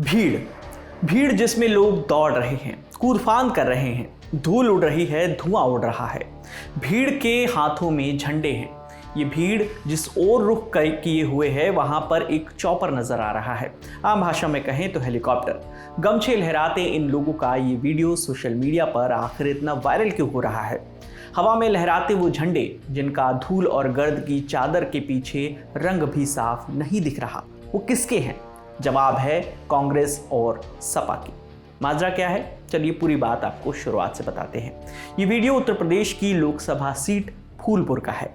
भीड़ भीड़ जिसमें लोग दौड़ रहे हैं, कूदफान कर रहे हैं, धूल उड़ रही है, धुआं उड़ रहा है। भीड़ के हाथों में झंडे हैं। ये भीड़ जिस ओर रुख किए हुए है वहां पर एक चॉपर नजर आ रहा है, आम भाषा में कहें तो हेलीकॉप्टर। गमछे लहराते इन लोगों का ये वीडियो सोशल मीडिया पर आखिर इतना वायरल क्यों हो रहा है? हवा में लहराते वो झंडे जिनका धूल और गर्द की चादर के पीछे रंग भी साफ नहीं दिख रहा, वो किसके हैं? जवाब है कांग्रेस और सपा की। माजरा क्या है, चलिए पूरी बात आपको शुरुआत से बताते हैं। ये वीडियो उत्तर प्रदेश की लोकसभा सीट फूलपुर का है।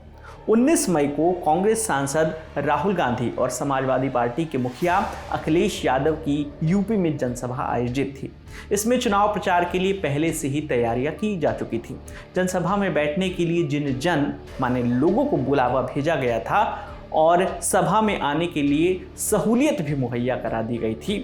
19 मई को कांग्रेस सांसद राहुल गांधी और समाजवादी पार्टी के मुखिया अखिलेश यादव की यूपी में जनसभा आयोजित थी। इसमें चुनाव प्रचार के लिए पहले से ही तैयारियां की जा चुकी थी। जनसभा में बैठने के लिए जिन माने लोगों को बुलावा भेजा गया था और सभा में आने के लिए सहूलियत भी मुहैया करा दी गई थी।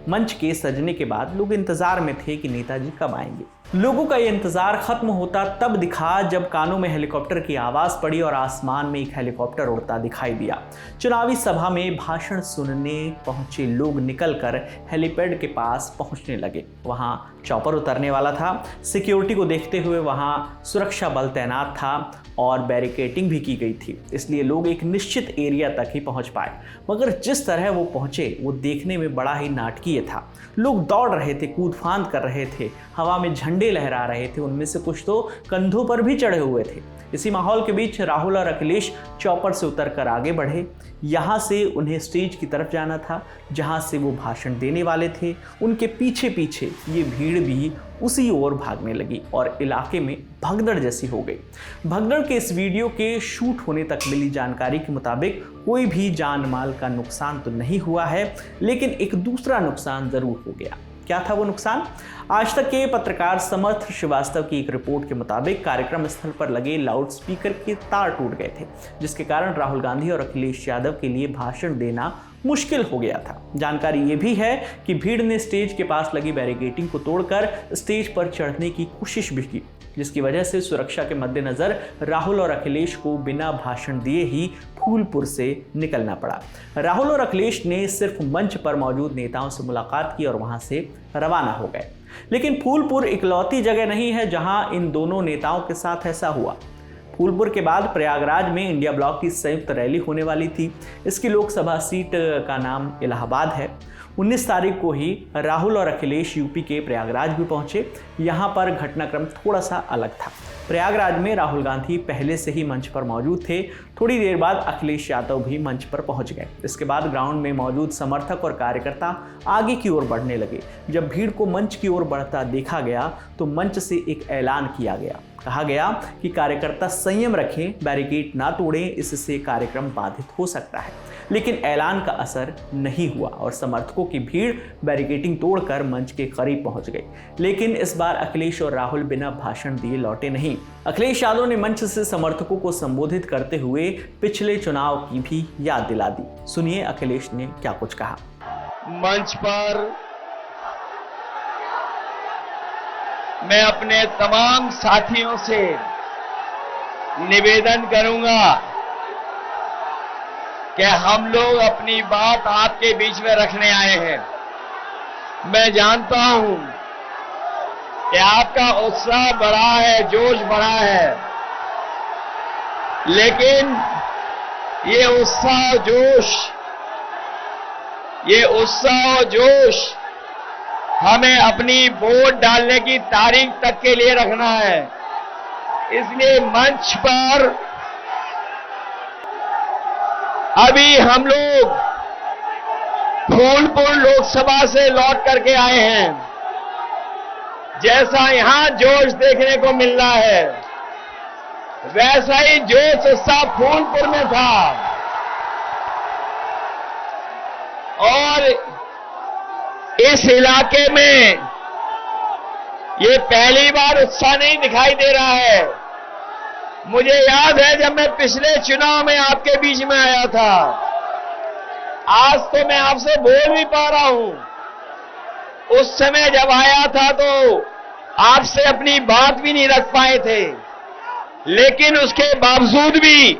मंच के सजने के बाद लोग इंतजार में थे कि नेताजी कब आएंगे। लोगों का यह इंतजार खत्म होता तब दिखा जब कानों में हेलीकॉप्टर की आवाज पड़ी और आसमान में एक हेलीकॉप्टर उड़ता दिखाई दिया। चुनावी सभा में भाषण सुनने पहुंचे लोग निकलकर हेलीपैड के पास पहुंचने लगे। वहां चॉपर उतरने वाला था। सिक्योरिटी को देखते हुए वहां सुरक्षा बल तैनात था और बैरिकेडिंग भी की गई थी, इसलिए लोग एक निश्चित एरिया तक ही पहुंच पाए। मगर जिस तरह वो पहुंचे वो देखने में बड़ा ही नाटकीय था। लोग दौड़ रहे थे, कूदफान कर रहे थे, हवा में झंडे लहरा रहे थे, उनमें से कुछ तो कंधों पर भी चढ़े हुए थे। इसी माहौल के बीच राहुल और अखिलेश चॉपर से उतरकर आगे बढ़े। यहाँ से उन्हें स्टेज की तरफ जाना था जहाँ से वो भाषण देने वाले थे। उनके पीछे पीछे ये भीड़ भी उसी ओर भागने लगी और इलाके में भगदड़ जैसी हो गई। भगदड़ के इस वीडियो के शूट होने तक मिली जानकारी के मुताबिक कोई भी जान माल का नुकसान तो नहीं हुआ है, लेकिन एक दूसरा नुकसान जरूर हो गया। क्या था वो नुकसान? आज तक के पत्रकार समर्थ श्रीवास्तव की एक रिपोर्ट के मुताबिक कार्यक्रम स्थल पर लगे लाउड स्पीकर के तार टूट गए थे, जिसके कारण राहुल गांधी और अखिलेश यादव के लिए भाषण देना मुश्किल हो गया था। जानकारी ये भी है कि भीड़ ने स्टेज के पास लगी बैरिकेडिंग को तोड़कर स्टेज पर चढ़ने की कोशिश भी की, जिसकी वजह से सुरक्षा के मद्देनजर राहुल और अखिलेश को बिना भाषण दिए ही फूलपुर से निकलना पड़ा। राहुल और अखिलेश ने सिर्फ मंच पर मौजूद नेताओं से मुलाकात की और वहां से रवाना हो गए। लेकिन फूलपुर इकलौती जगह नहीं है जहां इन दोनों नेताओं के साथ ऐसा हुआ। फूलपुर के बाद प्रयागराज में इंडिया ब्लॉक की संयुक्त रैली होने वाली थी। इसकी लोकसभा सीट का नाम इलाहाबाद है। 19 तारीख को ही राहुल और अखिलेश यूपी के प्रयागराज भी पहुंचे। यहां पर घटनाक्रम थोड़ा सा अलग था। प्रयागराज में राहुल गांधी पहले से ही मंच पर मौजूद थे। थोड़ी देर बाद अखिलेश यादव भी मंच पर पहुंच गए। इसके बाद ग्राउंड में मौजूद समर्थक और कार्यकर्ता आगे की ओर बढ़ने लगे। जब भीड़ को मंच की ओर बढ़ता देखा गया तो मंच से एक ऐलान किया गया। कहा गया कि कार्यकर्ता संयम रखें, बैरिकेड ना तोड़ें, इससे कार्यक्रम बाधित हो सकता है। लेकिन ऐलान का असर नहीं हुआ और समर्थकों की भीड़ बैरिकेडिंग तोड़कर मंच के करीब पहुंच गई। लेकिन इस बार अखिलेश और राहुल बिना भाषण दिए लौटे नहीं। अखिलेश यादव ने मंच से समर्थकों को संबोधित करते हुए पिछले चुनाव की भी याद दिला दी। सुनिए अखिलेश ने क्या कुछ कहा। मंच पर मैं अपने तमाम साथियों से निवेदन करूंगा कि हम लोग अपनी बात आपके बीच में रखने आए हैं। मैं जानता हूं कि आपका उत्साह बढ़ा है, जोश बढ़ा है, लेकिन ये उत्साह और जोश हमें अपनी वोट डालने की तारीख तक के लिए रखना है। इसलिए मंच पर अभी हम लोग फूलपुर लोकसभा से लौट करके आए हैं। जैसा यहां जोश देखने को मिल रहा है, वैसा ही जोश उत्साह फूलपुर में था और इस इलाके में ये पहली बार उत्साह नहीं दिखाई दे रहा है। मुझे याद है जब मैं पिछले चुनाव में आपके बीच में आया था, आज तो मैं आपसे बोल भी पा रहा हूं। उस समय जब आया था तो आपसे अपनी बात भी नहीं रख पाए थे, लेकिन उसके बावजूद भी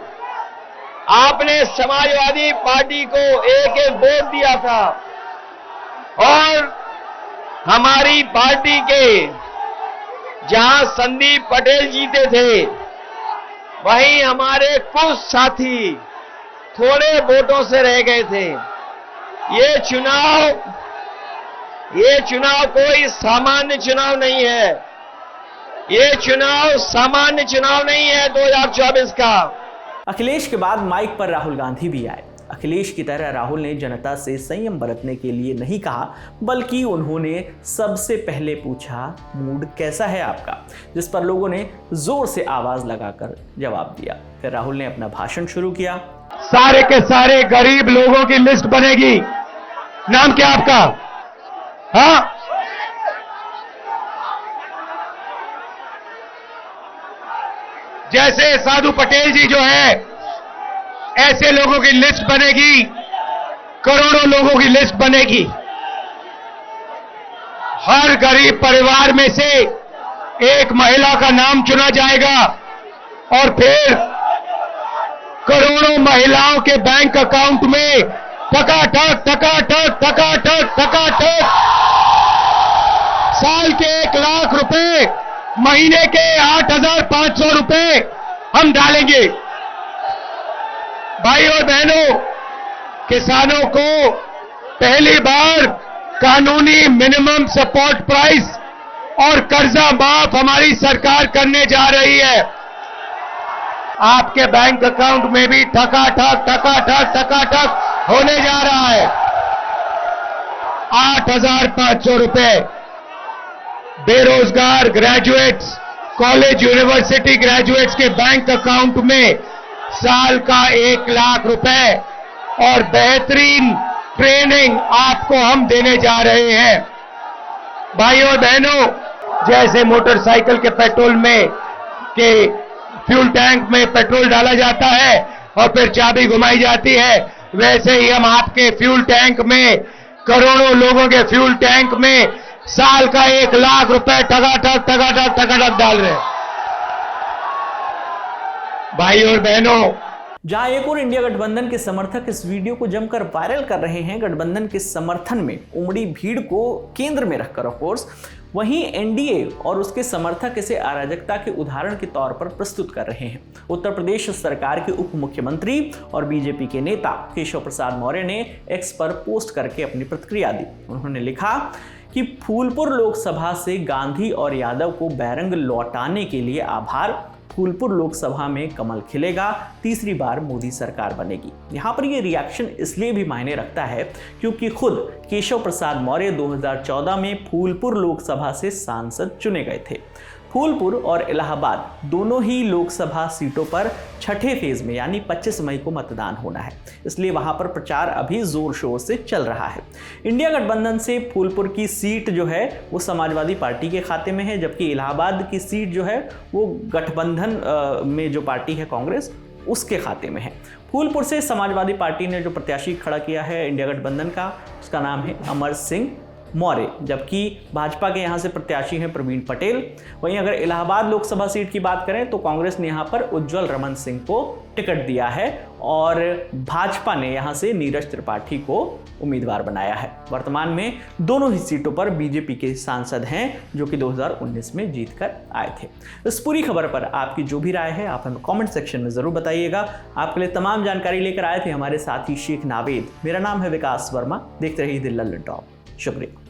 आपने समाजवादी पार्टी को एक वोट दिया था और हमारी पार्टी के जहां संदीप पटेल जीते थे, वहीं हमारे कुछ साथी थोड़े वोटों से रह गए थे। ये चुनाव कोई सामान्य चुनाव नहीं है। ये चुनाव सामान्य चुनाव नहीं है 2024 का। अखिलेश के बाद माइक पर राहुल गांधी भी आए। अखिलेश की तरह राहुल ने जनता से संयम बरतने के लिए नहीं कहा, बल्कि उन्होंने सबसे पहले पूछा, मूड कैसा है आपका, जिस पर लोगों ने जोर से आवाज लगाकर जवाब दिया। फिर राहुल ने अपना भाषण शुरू किया। सारे के सारे गरीब लोगों की लिस्ट बनेगी। नाम क्या आपका? हाँ, जैसे साधु पटेल जी जो है, ऐसे लोगों की लिस्ट बनेगी, करोड़ों लोगों की लिस्ट बनेगी। हर गरीब परिवार में से एक महिला का नाम चुना जाएगा और फिर करोड़ों महिलाओं के बैंक अकाउंट में टकाटक टकाटक टकाटक टकाटक साल के 1 लाख रुपए, महीने के 8,500 रुपए हम डालेंगे। भाई और बहनों, किसानों को पहली बार कानूनी मिनिमम सपोर्ट प्राइस और कर्जा माफ हमारी सरकार करने जा रही है। आपके बैंक अकाउंट में भी ठकाठक ठकाठक ठकाठक होने जा रहा है। 8,500 रुपए बेरोजगार ग्रेजुएट्स, कॉलेज यूनिवर्सिटी ग्रेजुएट्स के बैंक अकाउंट में साल का 1 लाख रुपए और बेहतरीन ट्रेनिंग आपको हम देने जा रहे हैं। भाइयों और बहनों, जैसे मोटरसाइकिल के पेट्रोल में के फ्यूल टैंक में पेट्रोल डाला जाता है और फिर चाबी घुमाई जाती है, वैसे ही हम आपके फ्यूल टैंक में, करोड़ों लोगों के फ्यूल टैंक में साल का 1 लाख रुपए टकाटक टकाटक टकाटक डाल रहे हैं। भाई और बहनों, जहां एक और इंडिया गठबंधन के समर्थक इस वीडियो को जमकर वायरल कर रहे हैं, गठबंधन के समर्थन में उमड़ी भीड़ को केंद्र में रखकर ऑफ कोर्स, वहीं एनडीए और उसके समर्थक इसे अराजकता के उदाहरण के तौर पर प्रस्तुत कर रहे हैं। उत्तर प्रदेश सरकार के उप मुख्यमंत्री और बीजेपी के नेता केशव प्रसाद मौर्य ने एक्स पर पोस्ट करके अपनी प्रतिक्रिया दी। उन्होंने लिखा कि फूलपुर लोकसभा से गांधी और यादव को बैरंग लौटाने के लिए आभार। फूलपुर लोकसभा में कमल खिलेगा, तीसरी बार मोदी सरकार बनेगी। यहाँ पर ये रिएक्शन इसलिए भी मायने रखता है क्योंकि खुद केशव प्रसाद मौर्य 2014 में फूलपुर लोकसभा से सांसद चुने गए थे। फूलपुर और इलाहाबाद दोनों ही लोकसभा सीटों पर छठे फेज में यानी 25 मई को मतदान होना है, इसलिए वहां पर प्रचार अभी जोर शोर से चल रहा है। इंडिया गठबंधन से फूलपुर की सीट जो है वो समाजवादी पार्टी के खाते में है, जबकि इलाहाबाद की सीट जो है वो गठबंधन में जो पार्टी है कांग्रेस, उसके खाते में है। फूलपुर से समाजवादी पार्टी ने जो प्रत्याशी खड़ा किया है इंडिया गठबंधन का, उसका नाम है अमर सिंह मौर्य, जबकि भाजपा के यहाँ से प्रत्याशी हैं प्रवीण पटेल। वहीं अगर इलाहाबाद लोकसभा सीट की बात करें तो कांग्रेस ने यहाँ पर उज्जवल रमन सिंह को टिकट दिया है और भाजपा ने यहाँ से नीरज त्रिपाठी को उम्मीदवार बनाया है। वर्तमान में दोनों ही सीटों पर बीजेपी के सांसद हैं जो कि 2019 में जीत कर आए थे। इस पूरी खबर पर आपकी जो भी राय है आप हमें कमेंट सेक्शन में जरूर बताइएगा। आपके लिए तमाम जानकारी लेकर आए थे हमारे साथी शेख नावेद। मेरा नाम है विकास वर्मा। देखते रहिए द लल्लन टॉप। शुक्रिया।